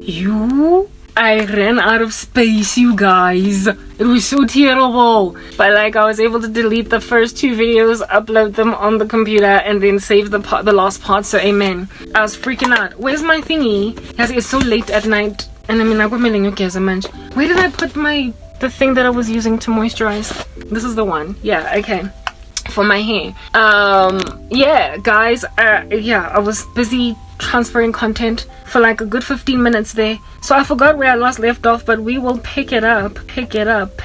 I ran out of space, you guys. It was so terrible. But like, I was able to delete the first 2 videos, upload them on the computer, and then save the last part. So amen. I was freaking out. Where's my thingy? Yes, it's so late at night. And I mean, where did I put the thing that I was using to moisturize? This is the one. Yeah, okay. For my hair. Yeah, guys. I was busy transferring content for like a good 15 minutes there, so I forgot where I left off, but we will pick it up. Pick it up.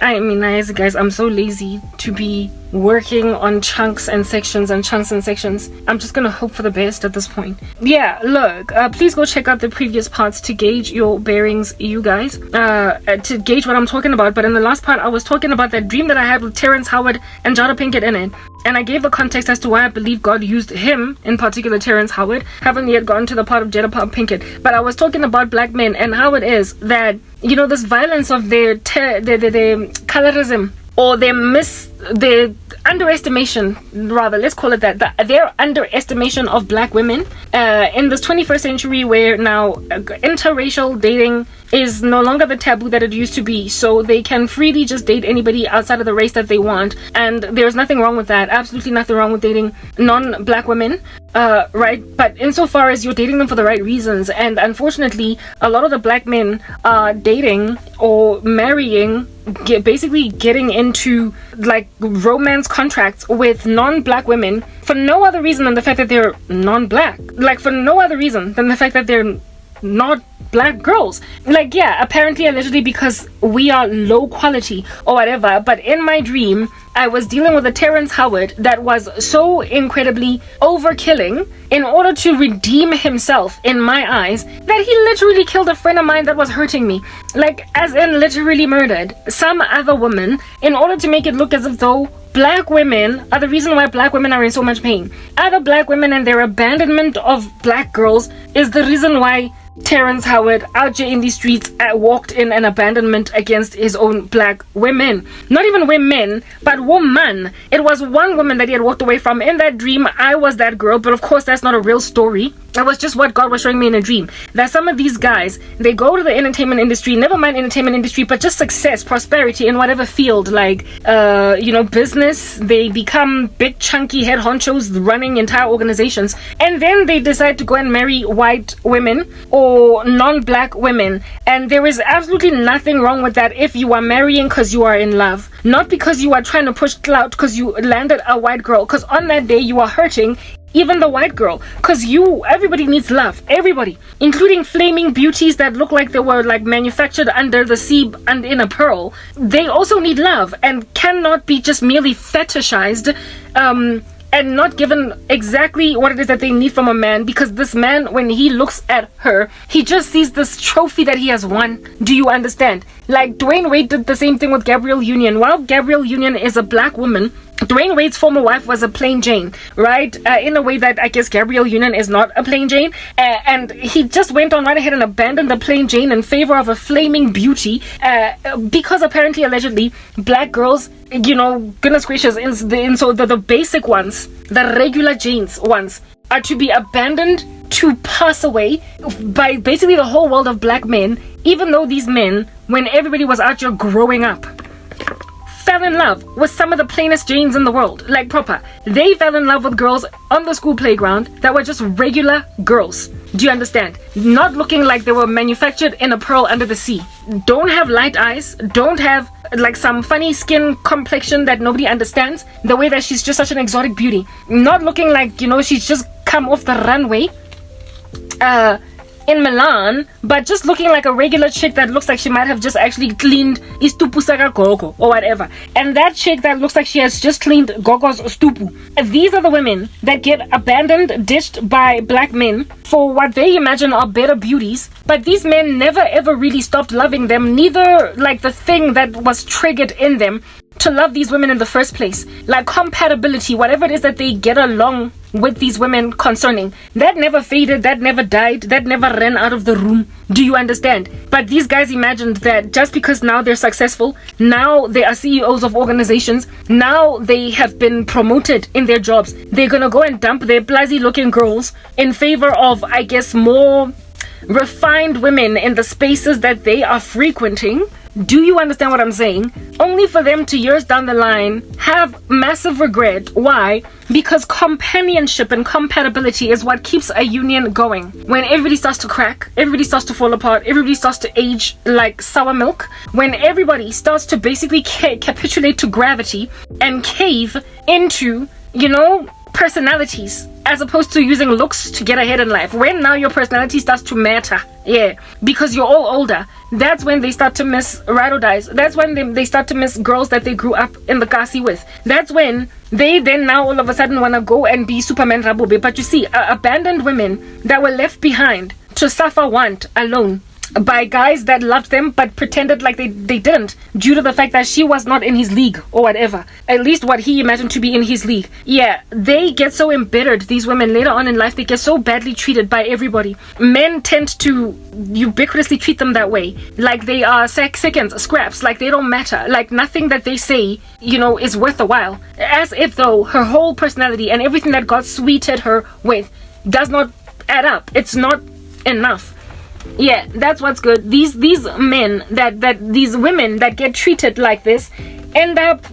I mean, guys, I'm so lazy to be working on chunks and sections. I'm just gonna hope for the best at this point. Yeah, look, please go check out the previous parts to gauge your bearings, you guys, to gauge what I'm talking about. But in the last part, I was talking about that dream that I had with Terrence Howard and Jada Pinkett in it, and I gave the context as to why I believe God used him, in particular Terrence Howard. Haven't yet gotten to the part of Jada Pinkett, but I was talking about black men and how it is that, you know, this violence of their colorism, or their underestimation, rather, let's call it that, their underestimation of black women in this 21st century, where now interracial dating is no longer the taboo that it used to be, so they can freely just date anybody outside of the race that they want, and there's nothing wrong with that. Absolutely nothing wrong with dating non-black women, right? But insofar as you're dating them for the right reasons, and unfortunately a lot of the black men are dating or marrying, basically getting into like romance contracts with non-black women for no other reason than the fact that they're non-black, like for no other reason than the fact that they're not black girls. Like, yeah, apparently allegedly because we are low quality or whatever, but in my dream I was dealing with a Terrence Howard that was so incredibly overkilling in order to redeem himself in my eyes that he literally killed a friend of mine that was hurting me, like as in literally murdered some other woman in order to make it look as if though black women are the reason why black women are in so much pain. Other black women and their abandonment of black girls is the reason why Terrence Howard out here in these streets walked in an abandonment against his own black women. Not even women, but woman. It was one woman that he had walked away from. In that dream, I was that girl, but of course that's not a real story. That was just what God was showing me in a dream. That some of these guys, they go to the entertainment industry, never mind entertainment industry, but just success, prosperity in whatever field, like, business. They become big chunky head honchos running entire organizations. And then they decide to go and marry white women or non-black women. And there is absolutely nothing wrong with that if you are marrying because you are in love. Not because you are trying to push clout because you landed a white girl. Because on that day you are hurting even the white girl, because everybody needs love, everybody, including flaming beauties that look like they were like manufactured under the sea and in a pearl. They also need love and cannot be just merely fetishized and not given exactly what it is that they need from a man, because this man, when he looks at her, he just sees this trophy that he has won. Do you understand? Like Dwayne Wade did the same thing with Gabrielle Union. While Gabrielle Union is a black woman, Dwayne Wade's former wife was a plain Jane, right? In a way that I guess Gabrielle Union is not a plain Jane. And he just went on right ahead and abandoned the plain Jane in favor of a flaming beauty, because apparently, allegedly, black girls, goodness gracious, so the basic ones, the regular Janes ones, are to be abandoned to pass away by basically the whole world of black men, even though these men, when everybody was out here growing up, fell in love with some of the plainest Janes in the world, like proper. They fell in love with girls on the school playground that were just regular girls. Do you understand? Not looking like they were manufactured in a pearl under the sea. Don't have light eyes, don't have like some funny skin complexion that nobody understands, the way that she's just such an exotic beauty. Not looking like, she's just come off the runway in Milan, but just looking like a regular chick that looks like she might have just actually cleaned istupu saka gogo or whatever. And that chick that looks like she has just cleaned gogo's stupu. These are the women that get abandoned, ditched by black men for what they imagine are better beauties, but these men never ever really stopped loving them, neither like the thing that was triggered in them to love these women in the first place, like compatibility, whatever it is that they get along with these women concerning, that never faded, that never died, that never ran out of the room. Do you understand? But these guys imagined that just because now they're successful, now they are CEOs of organizations, now they have been promoted in their jobs, they're gonna go and dump their blasi looking girls in favor of, I guess, more refined women in the spaces that they are frequenting. Do you understand what I'm saying? Only for them to years down the line have massive regret. Why? Because companionship and compatibility is what keeps a union going. When everybody starts to crack, everybody starts to fall apart, everybody starts to age like sour milk, when everybody starts to basically capitulate to gravity and cave into, personalities, as opposed to using looks to get ahead in life. When now your personality starts to matter, because you're all older, that's when they start to miss ride or dies. That's when they start to miss girls that they grew up in the kasi with. That's when they then now all of a sudden want to go and be Superman Rabobe. But you see, abandoned women that were left behind to suffer want alone by guys that loved them but pretended like they didn't, due to the fact that she was not in his league or whatever, at least what he imagined to be in his league. They get so embittered, these women, later on in life. They get so badly treated by everybody. Men tend to ubiquitously treat them that way, like they are seconds, scraps, like they don't matter, like nothing that they say is worth a while, as if though her whole personality and everything that God sweeted her with does not add up. It's not enough. That's what's good. These men these women that get treated like this end up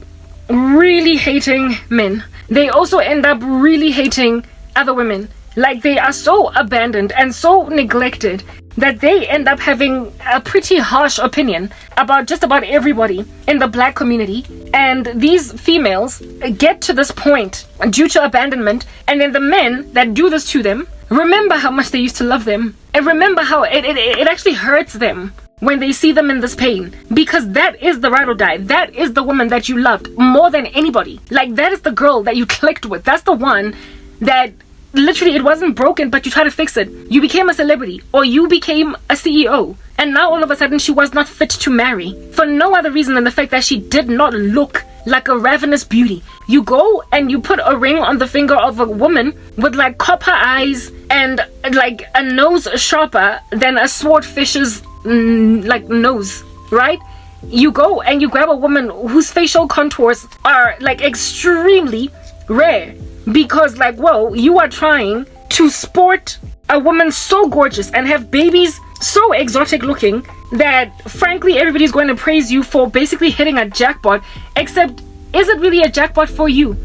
really hating men. They also end up really hating other women. Like, they are so abandoned and so neglected that they end up having a pretty harsh opinion about just about everybody in the black community. And these females get to this point due to abandonment, and then the men that do this to them remember how much they used to love them, and remember how it actually hurts them when they see them in this pain, because that is the ride or die. That is the woman that you loved more than anybody. Like, that is the girl that you clicked with. That's the one that literally, it wasn't broken, but you try to fix it. You became a celebrity, or you became a CEO, and now all of a sudden she was not fit to marry for no other reason than the fact that she did not look like a ravenous beauty. You go and you put a ring on the finger of a woman with like copper eyes and like a nose sharper than a swordfish's like nose, right? You go and you grab a woman whose facial contours are like extremely rare, because like, whoa, you are trying to sport a woman so gorgeous and have babies so exotic looking that frankly everybody's going to praise you for basically hitting a jackpot. Except, is it really a jackpot for you?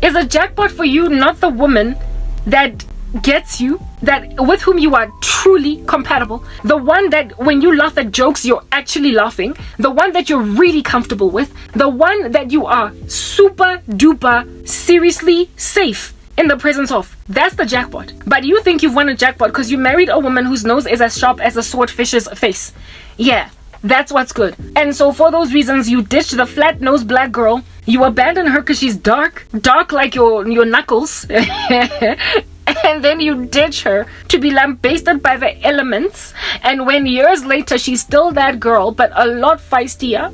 Is a jackpot for you not the woman that gets you, that with whom you are truly compatible, the one that when you laugh at jokes you're actually laughing, the one that you're really comfortable with, the one that you are super duper seriously safe in the presence of? That's the jackpot. But you think you've won a jackpot because you married a woman whose nose is as sharp as a swordfish's face. That's what's good. And so for those reasons, you ditch the flat nosed black girl, you abandon her because she's dark like your knuckles. And then you ditch her to be lambasted by the elements, and when years later she's still that girl but a lot feistier,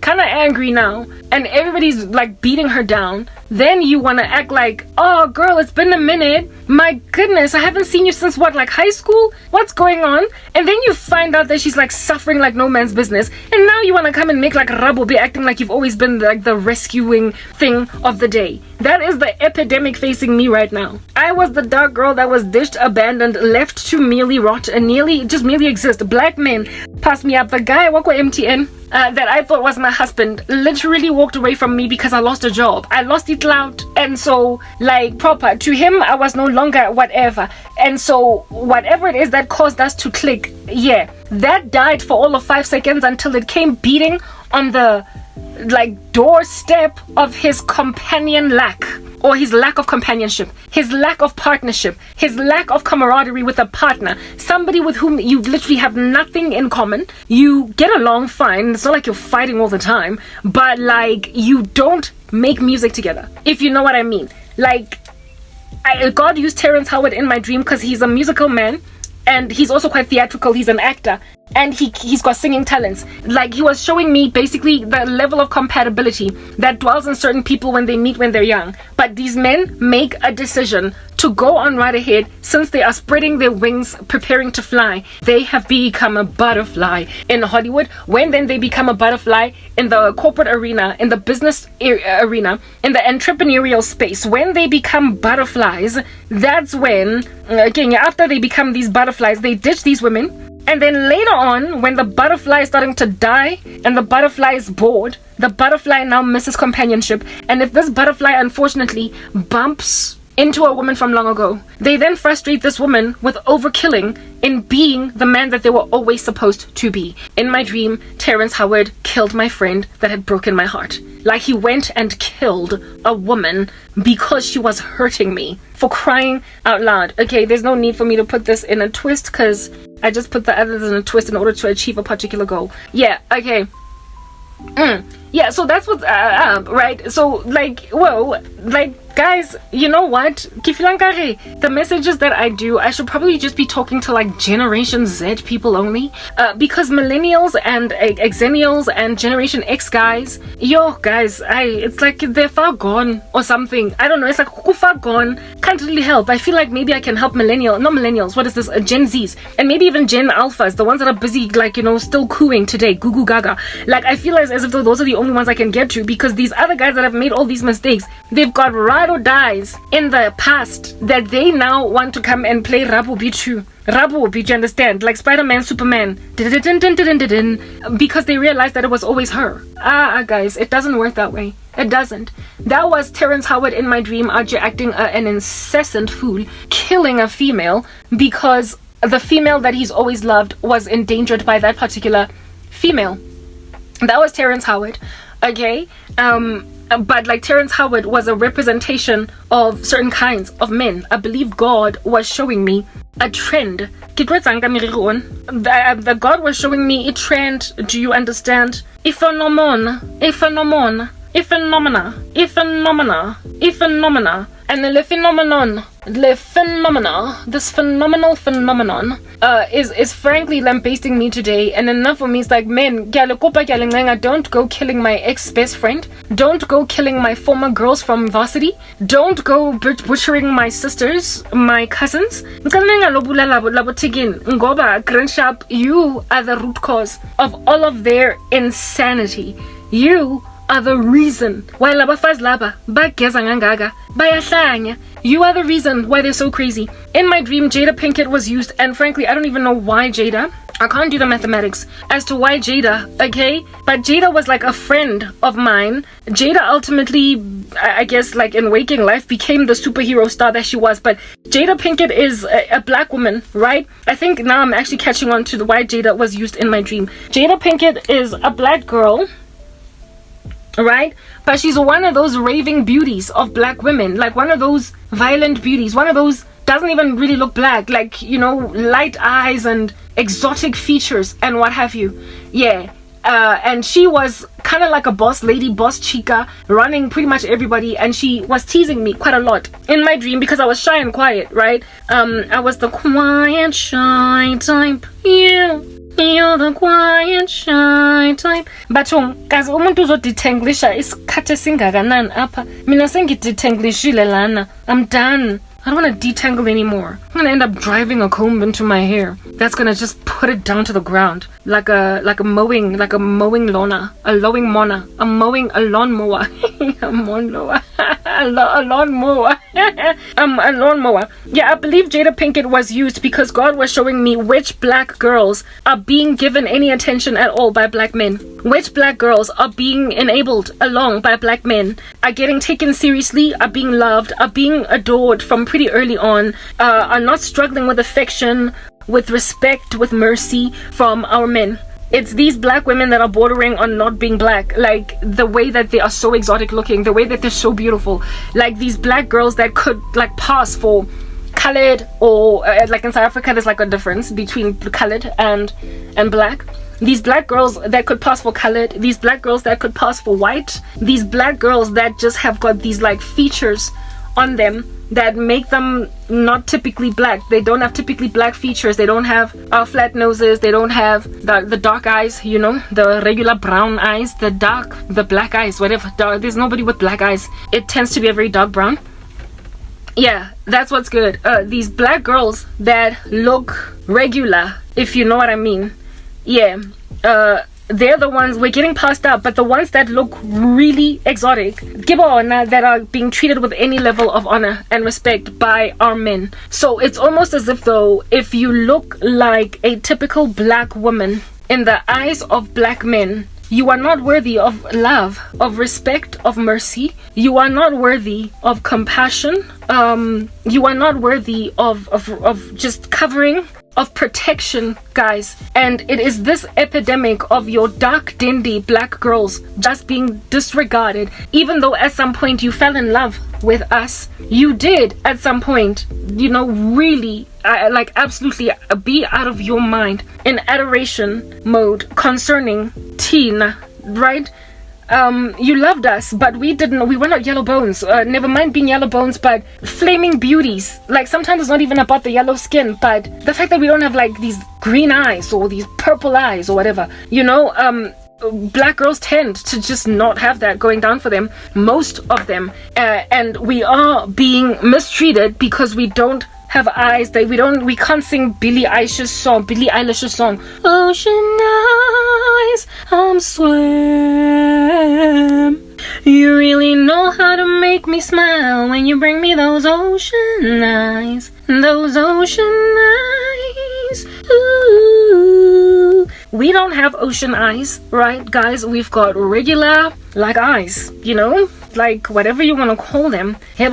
kind of angry now, and everybody's like beating her down, then you want to act like, oh girl, it's been a minute, my goodness, I haven't seen you since what, like high school, what's going on? And then you find out that she's like suffering like no man's business, and now you want to come and make like Rabo be acting like you've always been like the rescuing thing of the day. That is the epidemic facing me right now. I was the dark girl that was ditched, abandoned, left to merely rot and merely exist. Black men passed me up. The guy wako MTN that I thought was my husband literally walked away from me because I lost a job. I lost it loud, and so like proper to him I was no longer whatever. And so whatever it is that caused us to click, that died for all of 5 seconds until it came beating on the like doorstep of his companion lack, or his lack of companionship, his lack of partnership, his lack of camaraderie with a partner, somebody with whom you literally have nothing in common. You get along fine, it's not like you're fighting all the time, but like you don't make music together, if you know what I mean. Like, God used Terrence Howard in my dream because he's a musical man and he's also quite theatrical. He's an actor, and he's got singing talents. Like, he was showing me basically the level of compatibility that dwells in certain people when they meet when they're young. But these men make a decision to go on right ahead. Since they are spreading their wings, preparing to fly, they have become a butterfly in Hollywood. When then they become a butterfly in the corporate arena, in the business arena, in the entrepreneurial space, when they become butterflies, that's when, again, after they become these butterflies, they ditch these women. And then later on, when the butterfly is starting to die and the butterfly is bored, the butterfly now misses companionship. And if this butterfly unfortunately bumps into a woman from long ago, they then frustrate this woman with overkilling in being the man that they were always supposed to be. In my dream, Terrence Howard killed my friend that had broken my heart. Like, he went and killed a woman because she was hurting me, for crying out loud. Okay, there's no need for me to put this in a twist because I just put the others in a twist in order to achieve a particular goal. Yeah, okay. Yeah, so that's what's up, right? So, like, whoa, like, guys, you know what? The messages that I do, I should probably just be talking to like Generation Z people only, because millennials and Xennials and Generation X guys, guys, it's like they're far gone or something. I don't know. It's like far gone. Can't really help. I feel like maybe I can help not millennials. What is this? Gen Zs and maybe even Gen Alphas, the ones that are busy, like, still cooing today, goo goo gaga. Like, I feel as if though those are the only ones I can get to, because these other guys that have made all these mistakes, they've got ride or dies in the past that they now want to come and play Rabu Bichu. Rabu, do you understand? Like Spider-Man, Superman. Because they realized that it was always her. Guys, it doesn't work that way. It doesn't. That was Terrence Howard in my dream, acting an incessant fool, killing a female because the female that he's always loved was endangered by that particular female. That was Terrence Howard. Okay? But like, Terrence Howard was a representation of certain kinds of men. I believe God was showing me a trend. The God was showing me a trend. Do you understand? A phenomena. And this phenomenal phenomenon is frankly lambasting me today. And enough for me is like, men, don't go killing my ex-best friend. Don't go killing my former girls from varsity. Don't go butchering my sisters, my cousins. You are the root cause of all of their insanity. You are the reason why you are the reason why they're so crazy. In my dream, Jada Pinkett was used, and frankly, I don't even know why Jada. I can't do the mathematics as to why Jada, okay? But Jada was like a friend of mine. Jada ultimately, I guess, like in waking life, became the superhero star that she was. But Jada Pinkett is a black woman, right? I think now I'm actually catching on to why Jada was used in my dream. Jada Pinkett is a black girl, right? But she's one of those raving beauties of black women, like one of those violent beauties, one of those doesn't even really look black, like, light eyes and exotic features and what have you. Yeah. And she was kind of like a boss lady, boss chica, running pretty much everybody, and she was teasing me quite a lot in my dream because I was shy and quiet, right? I was the quiet, shy type. You're the quiet, shy type. But guys, umuntu uzodetanglisha isikhathi esingakanani apha. Mina sengidetanglishile lana. I'm done. I don't want to detangle anymore. I'm gonna end up driving a comb into my hair. That's gonna just put it down to the ground, like a mowing lawnmower, a lawnmower, a lawnmower, a lawnmower. A lawnmower. Yeah, I believe Jada Pinkett was used because God was showing me which black girls are being given any attention at all by black men. Which black girls are being enabled along by black men, are getting taken seriously, are being loved, are being adored from pretty early on, are not struggling with affection, with respect, with mercy from our men. It's these black women that are bordering on not being black, like the way that they are so exotic looking, the way that they're so beautiful, like these black girls that could like pass for colored, or like in South Africa there's like a difference between colored and black. These black girls that could pass for colored, these black girls that could pass for white, these black girls that just have got these like features on them that make them not typically black. They don't have typically black features. They don't have flat noses. They don't have the dark eyes, you know, the regular brown eyes, the black eyes, whatever. There's nobody with black eyes. It tends to be a very dark brown. Yeah, that's what's good. These black girls that look regular, if you know what I mean. Yeah, they're the ones we're getting passed up, but the ones that look really exotic, that are being treated with any level of honor and respect by our men. So it's almost as if though, if you look like a typical black woman in the eyes of black men, you are not worthy of love, of respect, of mercy. You are not worthy of compassion. You are not worthy of just covering, of protection, guys. And it is this epidemic of your dark, dingy black girls just being disregarded. Even though at some point you fell in love with us, you did at some point, you know, really like absolutely be out of your mind in adoration mode concerning Tina, right? You loved us, but we were not yellow bones. Never mind being yellow bones, but flaming beauties. Like, sometimes it's not even about the yellow skin, but the fact that we don't have like these green eyes or these purple eyes or whatever, you know. Black girls tend to just not have that going down for them, most of them, and we are being mistreated because we don't have eyes. That we can't sing Billie Eilish's song, Ocean Eyes, I'm swam. You really know how to make me smile when you bring me those ocean eyes, ooh. We don't have ocean eyes, right, guys? We've got regular, like, eyes, you know? Like, whatever you want to call them. Yes,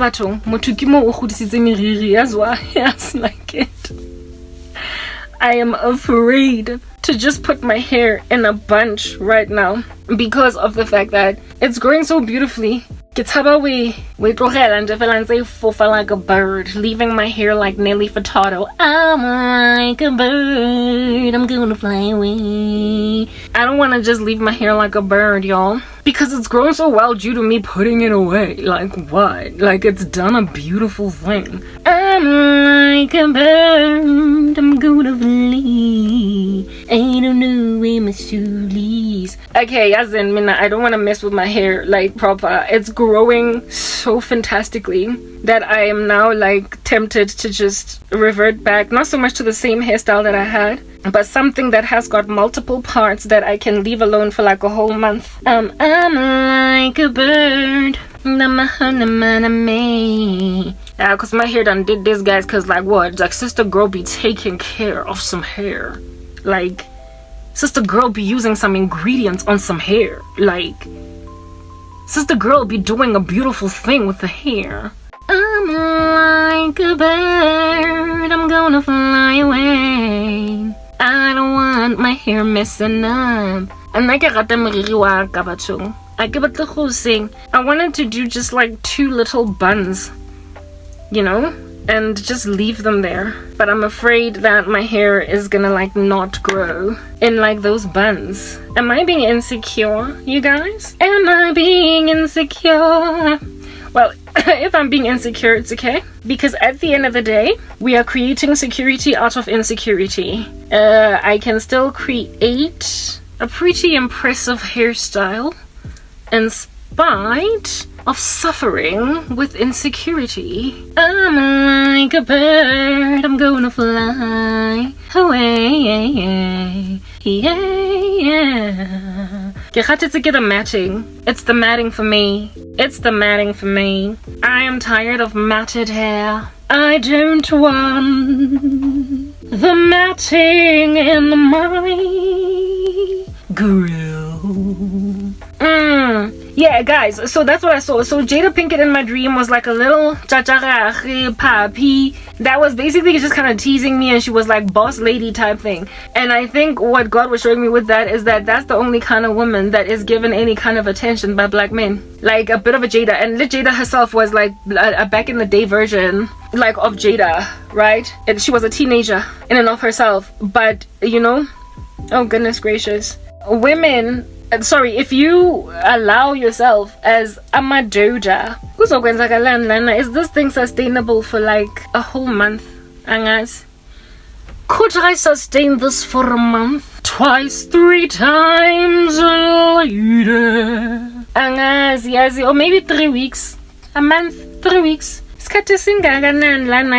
like it. I am afraid to just put my hair in a bunch right now because of the fact that it's growing so beautifully. We tlogela nje fela ntse e fofa like a bird, leaving my hair like Nelly Furtado. I'm like a bird, I'm gonna fly away. I don't want to just leave my hair like a bird, y'all, because it's grown so well due to me putting it away. Like, what? Like, it's done a beautiful thing. I'm like a bird, I'm gonna fly. I don't know where my shoelace. Okay, Yazin, Mina, I don't want to mess with my hair like proper. It's growing so fantastically that I am now like tempted to just revert back, not so much to the same hairstyle that I had, but something that has got multiple parts that I can leave alone for like a whole month. I'm like a bird. Cause my hair done did this, guys, cause like what? Like, sister girl be taking care of some hair. Like, sister girl be using some ingredients on some hair. Like, sister girl be doing a beautiful thing with the hair. I'm like a bird, I'm gonna fly away. I don't want my hair messing up. And I wanted to do just like 2 little buns, you know, and just leave them there. But I'm afraid that my hair is gonna like not grow in like those buns. Am I being insecure, you guys? Am I being insecure? Well, if I'm being insecure, it's okay. Because at the end of the day, we are creating security out of insecurity. I can still create a pretty impressive hairstyle in spite of suffering with insecurity. I'm like a bird, I'm gonna fly away. Yeah. To get a matting. It's the matting for me. It's the matting for me. I am tired of matted hair. I don't want the matting in my grill. Yeah, guys, so that's what I saw. So Jada Pinkett in my dream was like a little chacharachi papi that was basically just kind of teasing me, and she was like boss lady type thing. And I think what God was showing me with that is that that's the only kind of woman that is given any kind of attention by black men. Like a bit of a Jada. And Jada herself was like a back in the day version like of Jada, right? And she was a teenager in and of herself. But, you know, oh goodness gracious, women if you allow yourself as a madoda, is this thing sustainable for like a whole month? Angas, could I sustain this for a month? Twice, 3 times later. Angas, yes, or maybe 3 weeks. A month, 3 weeks.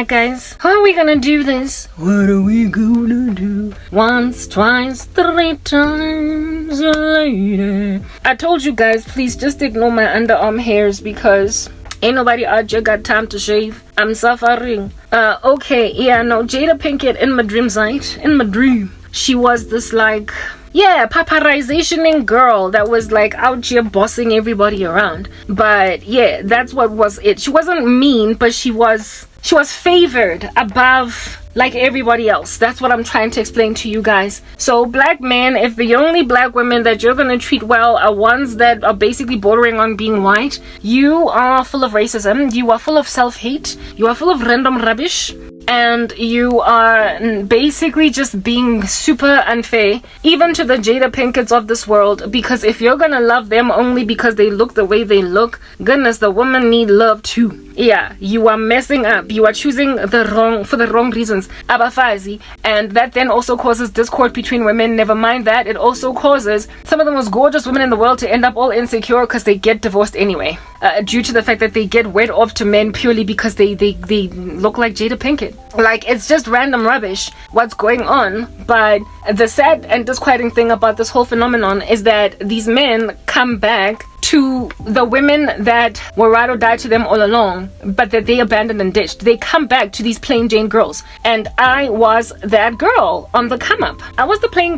Guys, how are we gonna do this? What are we gonna do? Once, twice, 3 times later. I told you guys, please just ignore my underarm hairs because ain't nobody out here got time to shave. I'm suffering. Okay, yeah, no, Jada Pinkett in my dream site. In my dream, she was this like, yeah, paparazitioning girl that was like out here bossing everybody around. But yeah, that's what was it. She wasn't mean, but she was favored above like everybody else. That's what I'm trying to explain to you guys. So black men, if the only black women that you're gonna treat well are ones that are basically bordering on being white, you are full of racism, you are full of self-hate, you are full of random rubbish, and you are basically just being super unfair even to the Jada Pinketts of this world, because if you're gonna love them only because they look the way they look, goodness, the women need love too. Yeah, you are messing up. You are choosing for the wrong reasons, abafazi, and that then also causes discord between women. Never mind that, it also causes some of the most gorgeous women in the world to end up all insecure because they get divorced anyway, due to the fact that they get wed off to men purely because they look like Jada Pinkett. Like, it's just random rubbish what's going on. But the sad and disquieting thing about this whole phenomenon is that these men come back to the women that were ride or die to them all along, but that they abandoned and ditched. They come back to these plain Jane girls, and I was that girl on the come up. I was the plain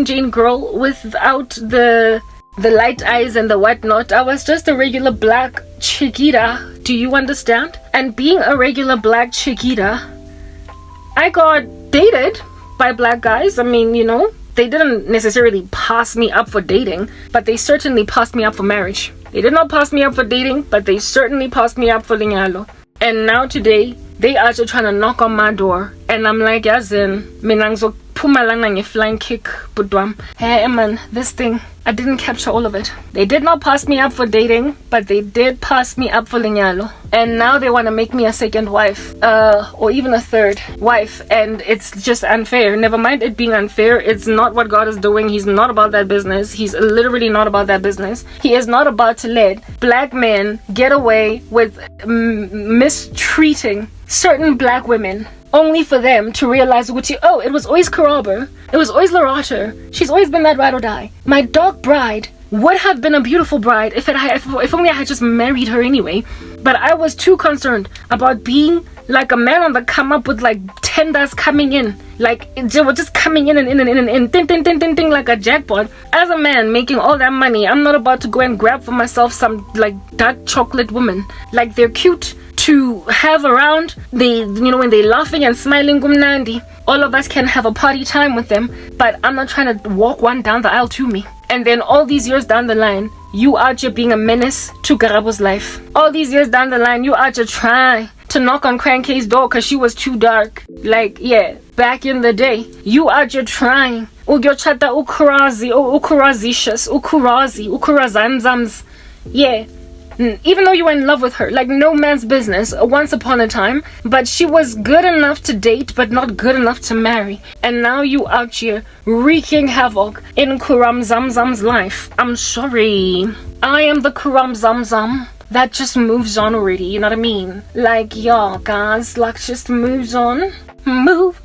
Jane girl without the light eyes and the whatnot. I was just a regular black chiquita. Do you understand? And being a regular black chiquita, I got dated by black guys. I mean, you know, they didn't necessarily pass me up for dating, but they certainly passed me up for marriage. They did not pass me up for dating, but they certainly passed me up for linyalo. And now today, they are just trying to knock on my door, and I'm like, yazin, minangzo pumalanga nge flying kick, budwam. Hey man, this thing, I didn't capture all of it. They did not pass me up for dating, but they did pass me up for linyalo. And now they want to make me a second wife, or even a third wife, and it's just unfair. Never mind it being unfair, it's not what God is doing. He's not about that business. He's literally not about that business. He is not about to let black men get away with mistreating certain black women, only for them to realize, oh, it was always Karaba, it was always Larata, she's always been that ride or die. My dog bride would have been a beautiful bride if only I had just married her anyway. But I was too concerned about being like a man on the come up with like tenders coming in, like they were just coming in and ding, ding, ding, ding, ding, like a jackpot. As a man making all that money, I'm not about to go and grab for myself some like dark chocolate woman. Like, they're cute to have around. They, you know, when they're laughing and smiling, gumnandi, all of us can have a party time with them, but I'm not trying to walk one down the aisle to me. And then all these years down the line, you out here being a menace to Garabo's life. All these years down the line, you out here trying to knock on Crankay's door because she was too dark. Like, yeah, back in the day, you out here trying. Ugyochata ukurazi, ukurazishas, ukurazanzams. Yeah. Even though you were in love with her, like no man's business, once upon a time, but she was good enough to date, but not good enough to marry. And now you out here wreaking havoc in Kuram Zamzam's life. I'm sorry. I am the Kuram Zamzam that just moves on already, you know what I mean? Like, y'all guys, like, just moves on. Move.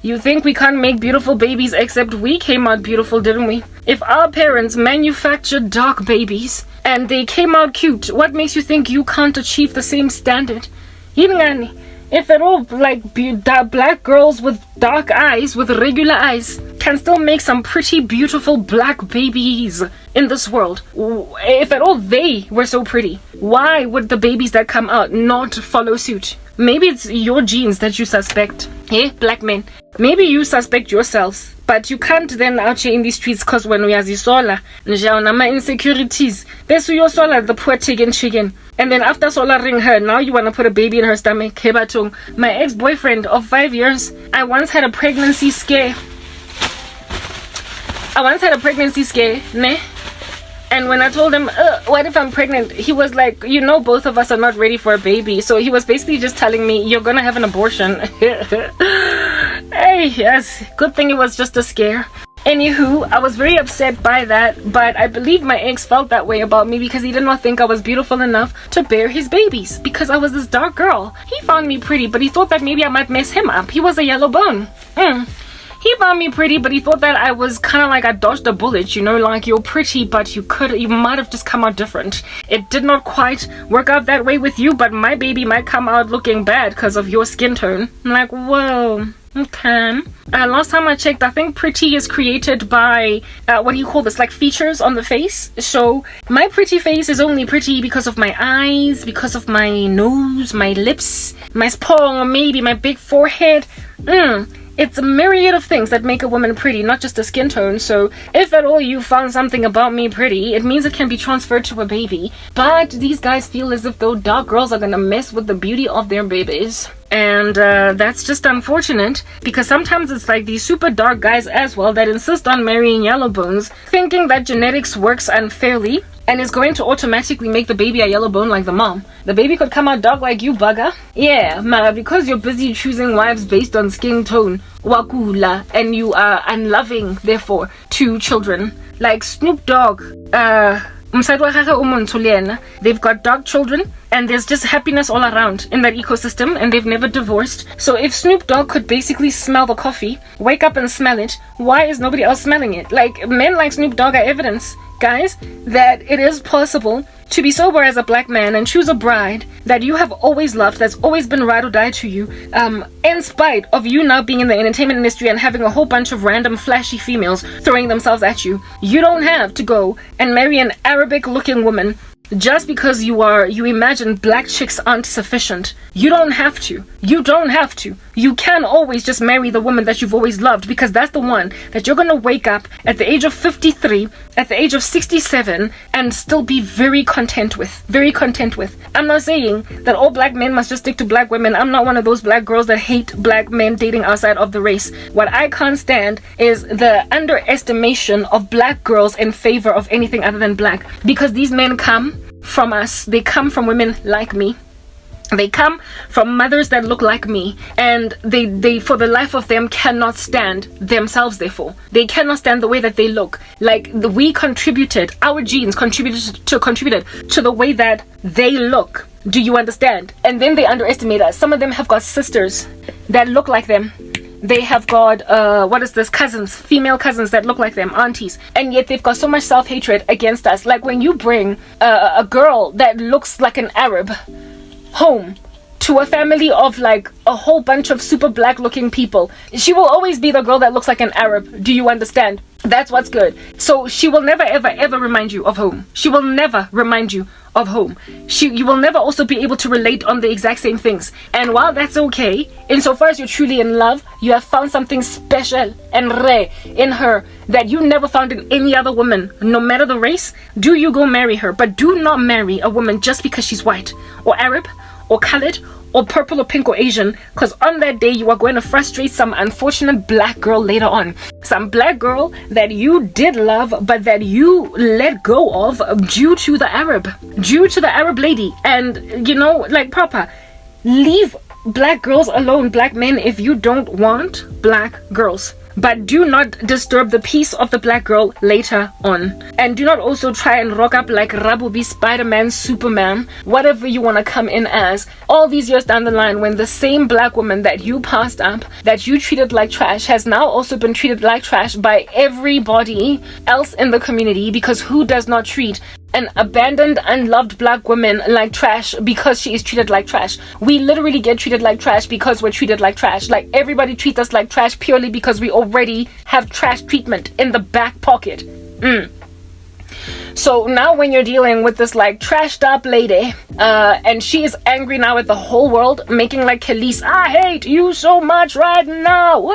You think we can't make beautiful babies, except we came out beautiful, didn't we? If our parents manufactured dark babies and they came out cute, what makes you think you can't achieve the same standard? Yingani, if at all, like, black girls with dark eyes, with regular eyes, can still make some pretty beautiful black babies in this world. If at all they were so pretty, why would the babies that come out not follow suit? Maybe it's your genes that you suspect. Hey, black men. Maybe you suspect yourselves. But you can't then out here in these streets, because when we are sola, my insecurities, there's your sola, the poor chicken. And then after solaring her, now you want to put a baby in her stomach. Kebatung. My ex-boyfriend of 5 years, I once had a pregnancy scare. I once had a pregnancy scare, ne? And when I told him, what if I'm pregnant? He was like, you know, both of us are not ready for a baby. So he was basically just telling me, you're gonna have an abortion. Hey, yes, good thing it was just a scare. Anywho, I was very upset by that, but I believe my ex felt that way about me because he did not think I was beautiful enough to bear his babies because I was this dark girl. He found me pretty, but he thought that maybe I might mess him up. He was a yellow bone. He found me pretty, but he thought that I was kind of like I dodged a bullet, you know, like you're pretty, but you might have just come out different. It did not quite work out that way with you, but my baby might come out looking bad because of your skin tone. I'm like, whoa. Okay. Last time I checked, I think pretty is created by what do you call this, like features on the face. So my pretty face is only pretty because of my eyes, because of my nose, my lips, my spong, maybe my big forehead. It's a myriad of things that make a woman pretty, not just a skin tone. So if at all you found something about me pretty, it means it can be transferred to a baby. But these guys feel as if though dark girls are gonna mess with the beauty of their babies. And that's just unfortunate because sometimes it's like these super dark guys as well that insist on marrying yellow bones, thinking that genetics works unfairly and is going to automatically make the baby a yellow bone like the mom. The baby could come out dark like you, bugger. Yeah, ma, because you're busy choosing wives based on skin tone, wakula, and you are unloving, therefore, to children. Like Snoop Dogg, they've got dog children and there's just happiness all around in that ecosystem and they've never divorced. So if Snoop Dogg could basically smell the coffee, wake up and smell it, why is nobody else smelling it? Like, men like Snoop Dogg are evidence, guys, that it is possible to be sober as a black man and choose a bride that you have always loved, that's always been ride or die to you, in spite of you now being in the entertainment industry and having a whole bunch of random flashy females throwing themselves at you. You don't have to go and marry an Arabic looking woman just because you imagine black chicks aren't sufficient. You don't have to. You don't have to. You can always just marry the woman that you've always loved because that's the one that you're gonna wake up at the age of 53, at the age of 67 and still be very content with. Very content with. I'm not saying that all black men must just stick to black women. I'm not one of those black girls that hate black men dating outside of the race. What I can't stand is the underestimation of black girls in favor of anything other than black, because these men come from us. They come from women like me. They come from mothers that look like me, and they for the life of them cannot stand themselves. Therefore, they cannot stand the way that they look. Like we contributed, our genes contributed to the way that they look. Do you understand? And then they underestimate us. Some of them have got sisters that look like them. They have got cousins, female cousins that look like them, aunties, and yet they've got so much self-hatred against us. Like when you bring a girl that looks like an Arab home to a family of like a whole bunch of super black looking people, she will always be the girl that looks like an Arab. Do you understand? That's what's good. So she will never ever remind you of home. She will never remind you of home. You will never also be able to relate on the exact same things. And while that's okay, insofar as you're truly in love, you have found something special and rare in her that you never found in any other woman, no matter the race. Do you go marry her? But do not marry a woman just because she's white or Arab or colored or purple or pink or Asian, because on that day you are going to frustrate some unfortunate black girl later on. Some black girl that you did love but that you let go of due to the Arab lady. And you know, like proper, leave black girls alone, black men, if you don't want black girls. But do not disturb the peace of the black girl later on. And do not also try and rock up like Rabubi, Spider-Man, Superman, whatever you want to come in as, all these years down the line when the same black woman that you passed up, that you treated like trash, has now also been treated like trash by everybody else in the community. Because who does not treat an abandoned, unloved black woman like trash because she is treated like trash? We literally get treated like trash because we're treated like trash. Like everybody treats us like trash purely because we already have trash treatment in the back pocket. So now when you're dealing with this like trashed up lady, and she is angry now at the whole world, making like Khalees, I hate you so much right now,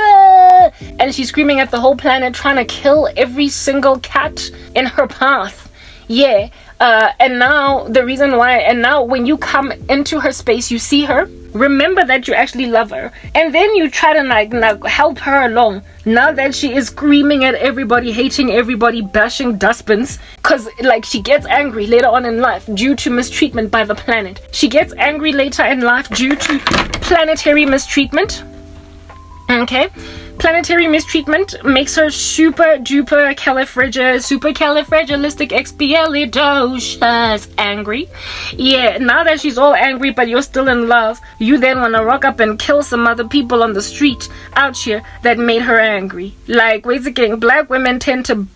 and she's screaming at the whole planet, trying to kill every single cat in her path. Yeah, and now the reason why, and now when you come into her space, you see her, remember that you actually love her, and then you try to like help her along now that she is screaming at everybody, hating everybody, bashing dustbins, because like she gets angry later on in life due to mistreatment by the planet. She gets angry later in life due to planetary mistreatment. Okay, planetary mistreatment makes her super duper supercalifragilisticexpialidocious angry. Yeah, now that she's all angry but you're still in love, you then want to rock up and kill some other people on the street out here that made her angry. Like, wait again, black women tend to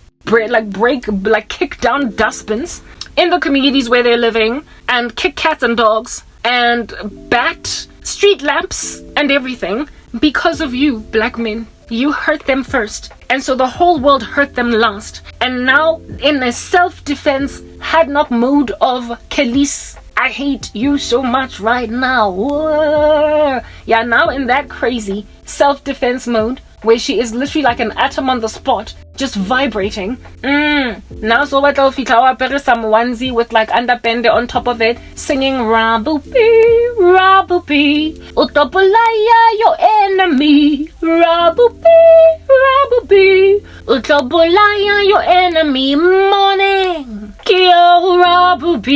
kick down dustbins in the communities where they're living, and kick cats and dogs and bat street lamps and everything. Because of you, black men. You hurt them first, and so the whole world hurt them last. And now, in a self-defense, had knock mode of Kelis, I hate you so much right now. Whoa. Yeah, now in that crazy self-defense mode, where she is literally like an atom on the spot, just vibrating. Now so what I'll apere some onesie with like underpende on top of it, singing Rabupi, Rabupi, Utopolaya your enemy, Rabupi, Rabupi, Utopolaya your enemy, morning, Kyo Rabupi.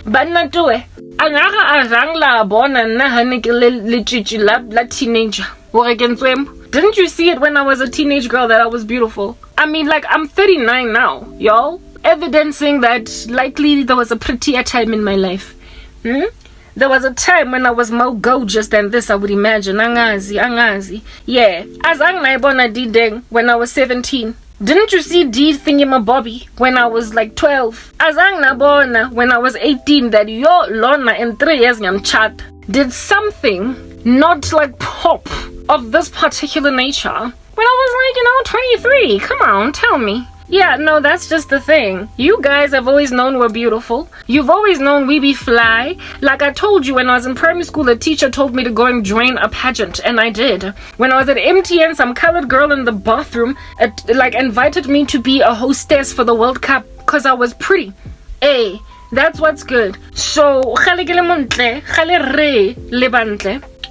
But not do it. Angaga arang la bona na hanik le teenager. Didn't you see it when I was a teenage girl that I was beautiful? I mean, like, I'm 39 now, y'all. Evidencing that likely there was a prettier time in my life. There was a time when I was more gorgeous than this, I would imagine. Angazi. Yeah. As ang naibona dideng when I was 17. Didn't you see D thingy-ma-bobby when I was like 12? As ang nabona when I was 18 that yo lona in 3 years nyam chat did something not like pop of this particular nature when I was like, 23. Come on, tell me. Yeah, no, that's just the thing. You guys have always known we're beautiful. You've always known we be fly. Like I told you, when I was in primary school, a teacher told me to go and join a pageant, and I did. When I was at MTN, some colored girl in the bathroom invited me to be a hostess for the World Cup because I was pretty. Hey, that's what's good. So,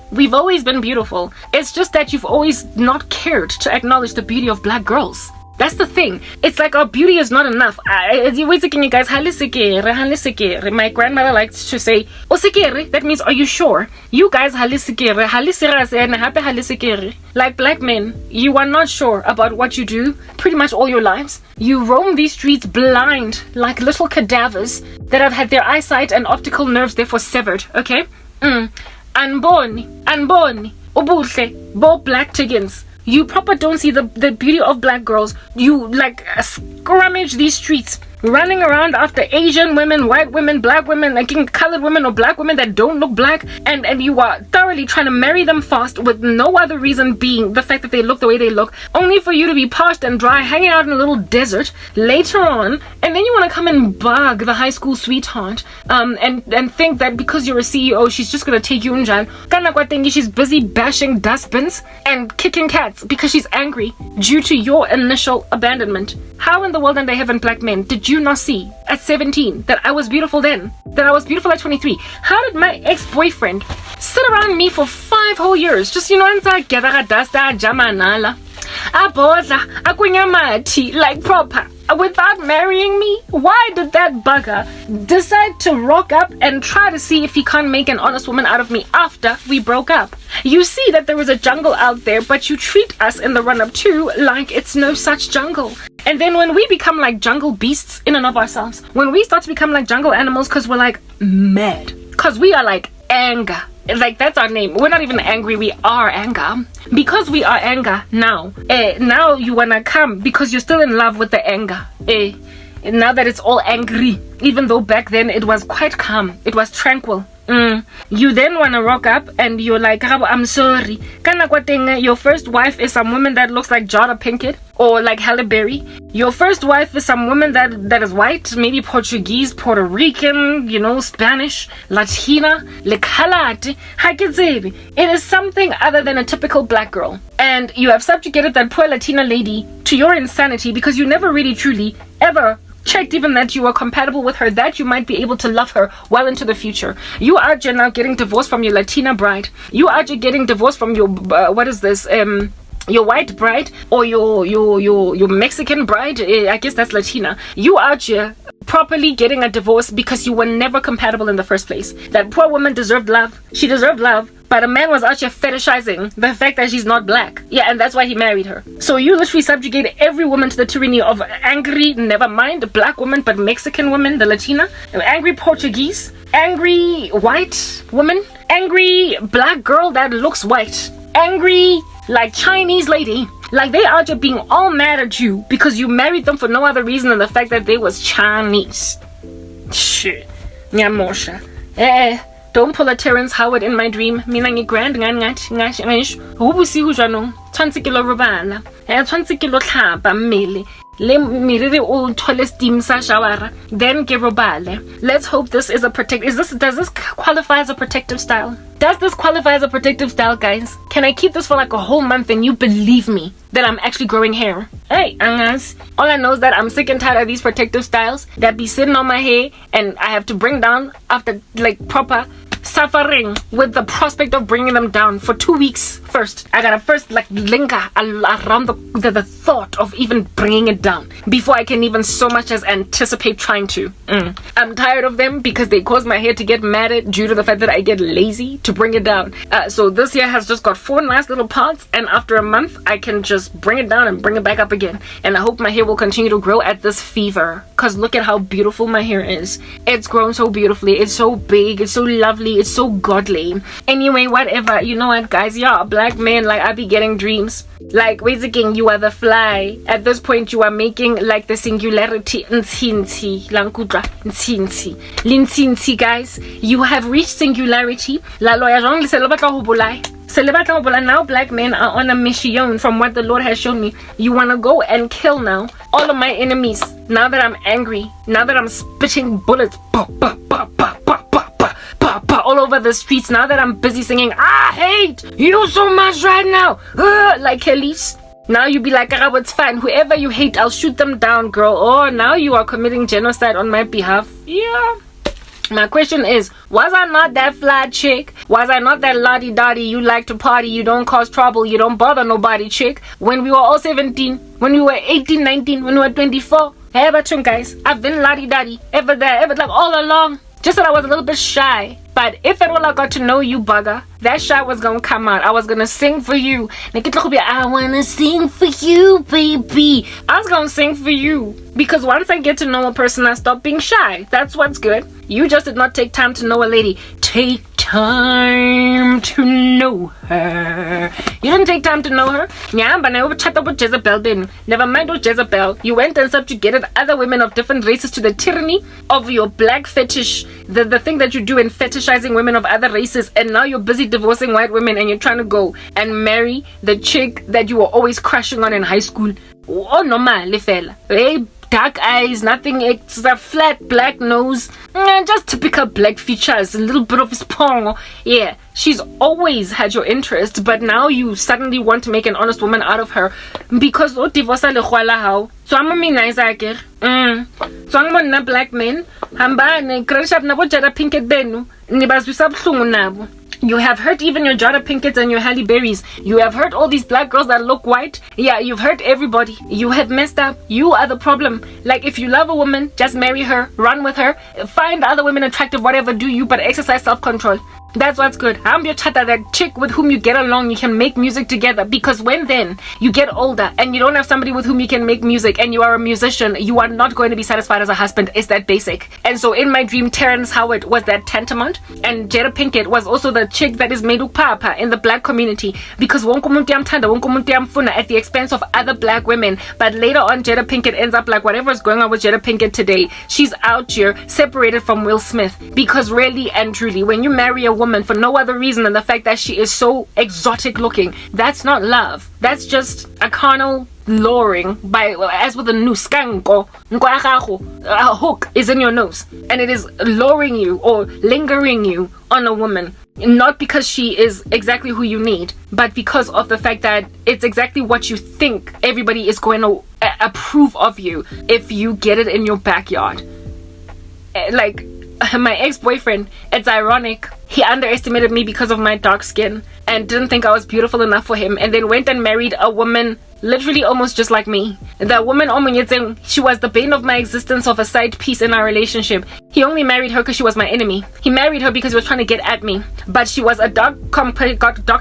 we've always been beautiful. It's just that you've always not cared to acknowledge the beauty of black girls. That's the thing. It's like our beauty is not enough. Wait a second, guys. Halisikere. My grandmother likes to say, Osikere. That means, are you sure? You guys, halisikere. Like black men, you are not sure about what you do pretty much all your lives. You roam these streets blind, like little cadavers that have had their eyesight and optical nerves therefore severed. Okay? Unborn, obuhle, bo black chickens. You proper don't see the beauty of black girls. You like scrummage these streets, running around after Asian women, white women, black women, like colored women or black women that don't look black, and you are thoroughly trying to marry them fast with no other reason being the fact that they look the way they look, only for you to be parched and dry, hanging out in a little desert later on, and then you want to come and bug the high school sweetheart, and think that because you're a CEO, she's just gonna take you in jail. She's busy bashing dustbins and kicking cats because she's angry due to your initial abandonment. How in the world under heaven, black men, did you not see at 17 that I was beautiful then? That I was beautiful at 23? How did my ex-boyfriend sit around me for 5 whole years? Just, like proper, without marrying me? Why did that bugger decide to rock up and try to see if he can't make an honest woman out of me after we broke up? You see that there is a jungle out there, but you treat us in the run-up to like it's no such jungle. And then when we become like jungle beasts in and of ourselves, when we start to become like jungle animals because we're like mad, because we are like anger. Like, that's our name. We're not even angry, we are anger. Because we are anger now. Now you wanna come because you're still in love with the anger. Now that it's all angry. Even though back then it was quite calm. It was tranquil. You then wanna rock up and you're like, I'm sorry. Your first wife is some woman that looks like Jada Pinkett or like Halle Berry. Your first wife is some woman that is white, maybe Portuguese, Puerto Rican, Spanish, Latina, It is something other than a typical black girl. And you have subjugated that poor Latina lady to your insanity because you never really truly ever checked even that you are compatible with her, that you might be able to love her well into the future. You are just now getting divorced from your Latina bride. You are just getting divorced from your your white bride or your Mexican bride. I guess that's Latina. You are just properly getting a divorce because you were never compatible in the first place. That poor woman deserved love. She deserved love. But a man was out here fetishizing the fact that she's not black. Yeah, and that's why he married her. So you literally subjugate every woman to the tyranny of angry, never mind black woman, but Mexican woman, the Latina, angry Portuguese, angry white woman, angry black girl that looks white, angry like Chinese lady. Like they are just being all mad at you because you married them for no other reason than the fact that they was Chinese. Shit. Nyamosha. Don't pull a Terrence Howard in my dream. Mina ngi-grand ngathi ho bosigo jwanong tshwantse ke lo robala tshwantse ke lo tlhapa mmele le miriri o thole steam sa shawara then ke robale. Let's hope this is a does this qualify as a protective style? Does this qualify as a protective style, guys? Can I keep this for like a whole month and you believe me that I'm actually growing hair? Hey, angas. All I know is that I'm sick and tired of these protective styles that be sitting on my hair and I have to bring down after like proper suffering with the prospect of bringing them down for 2 weeks first. I gotta first like linger around the thought of even bringing it down before I can even so much as anticipate trying to. I'm tired of them because they cause my hair to get matted due to the fact that I get lazy to bring it down. So this hair has just got 4 nice little parts, and after a month I can just bring it down and bring it back up again. And I hope my hair will continue to grow at this fever, because look at how beautiful my hair is. It's grown so beautifully. It's so big. It's so lovely. It's so godly. Anyway, whatever. You know what, guys? Yeah, black men, like I be getting dreams. Like, Weziking, you are the fly. At this point, you are making like the singularity. Ntsinti, lankudra, ntsinti. Lintsinti, guys. You have reached singularity. La loya jong li se lo batla ho bolai. Now black men are on a mission from what the Lord has shown me. You want to go and kill now all of my enemies. Now that I'm angry, now that I'm spitting bullets all over the streets, now that I'm busy singing, I hate you so much right now, like Elise. Now you be like, Arab, it's fine. Whoever you hate, I'll shoot them down, girl. Oh, now you are committing genocide on my behalf. Yeah. My question is, was I not that fly chick? Was I not that lottie-dottie, you like to party, you don't cause trouble, you don't bother nobody chick? When we were all 17, when we were 18, 19, when we were 24. Hey, but guys, I've been lottie-dottie, ever there, ever like all along. Just that I was a little bit shy. But if at all I got to know you, bugger, that shy was gonna come out. I was gonna sing for you. I wanna sing for you, baby. I was gonna sing for you. Because once I get to know a person, I stop being shy. That's what's good. You just did not take time to know a lady. Take time to know her. You didn't take time to know her. Yeah, but I chat about Jezebel then. Never mind with Jezebel. You went and subjugated other women of different races to the tyranny of your black fetish. The thing that you do in fetishizing women of other races, and now you're busy divorcing white women and you're trying to go and marry the chick that you were always crushing on in high school. Oh no man, fella. Hey, dark eyes, nothing extra, flat black nose, just typical black features, a little bit of spong. Yeah, she's always had your interest, but now you suddenly want to make an honest woman out of her because o divorce le khwala hao. So I'm a nice akere. So I'm a black men. Hamba ne crush up na bo Jada Pinkett benu. Ni bazwisa buhlungu nabo. You have hurt even your Jada Pinketts and your Halle Berrys. You have hurt all these black girls that look white. Yeah, you've hurt everybody. You have messed up. You are the problem. Like, if you love a woman, just marry her, run with her, find other women attractive, whatever, do you, but exercise self-control. That's what's good. I'm your chata, that chick with whom you get along, you can make music together. Because when then you get older and you don't have somebody with whom you can make music and you are a musician, you are not going to be satisfied as a husband. It's that basic. And so in my dream, Terrence Howard was that tantamount, and Jada Pinkett was also the chick that is made papa in the black community. Because wonko muntu yamthanda, wonko muntu yamfuna at the expense of other black women. But later on, Jada Pinkett ends up like whatever's going on with Jada Pinkett today. She's out here separated from Will Smith. Because really and truly, when you marry a woman for no other reason than the fact that she is so exotic looking, that's not love. That's just a carnal luring by, as with a noose, a hook is in your nose and it is luring you or lingering you on a woman, not because she is exactly who you need, but because of the fact that it's exactly what you think everybody is going to approve of you if you get it in your backyard. Like, my ex-boyfriend, it's ironic, he underestimated me because of my dark skin and didn't think I was beautiful enough for him, and then went and married a woman literally almost just like me. The woman, she was the bane of my existence, of a side piece in our relationship. He only married her because she was my enemy. He married her because he was trying to get at me, but she was a dark and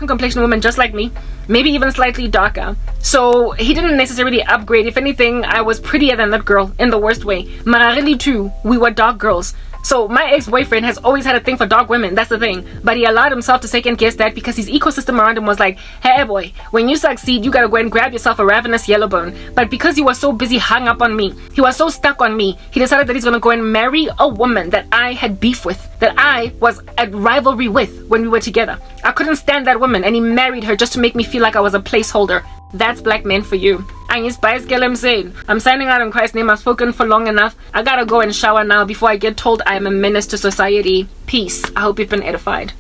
complexion woman just like me, maybe even slightly darker. So he didn't necessarily upgrade. If anything, I was prettier than that girl in the worst way. Mararili too, we were dark girls. So my ex-boyfriend has always had a thing for dark women, that's the thing. But he allowed himself to second guess that because his ecosystem around him was like, hey boy, when you succeed, you gotta go and grab yourself a ravenous yellow bone. But because he was so busy hung up on me, he was so stuck on me, he decided that he's gonna go and marry a woman that I had beef with, that I was at rivalry with when we were together. I couldn't stand that woman, and he married her just to make me feel like I was a placeholder. That's black men for you. I'm signing out in Christ's name. I've spoken for long enough. I gotta go and shower now before I get told I'm a menace to society. Peace. I hope you've been edified.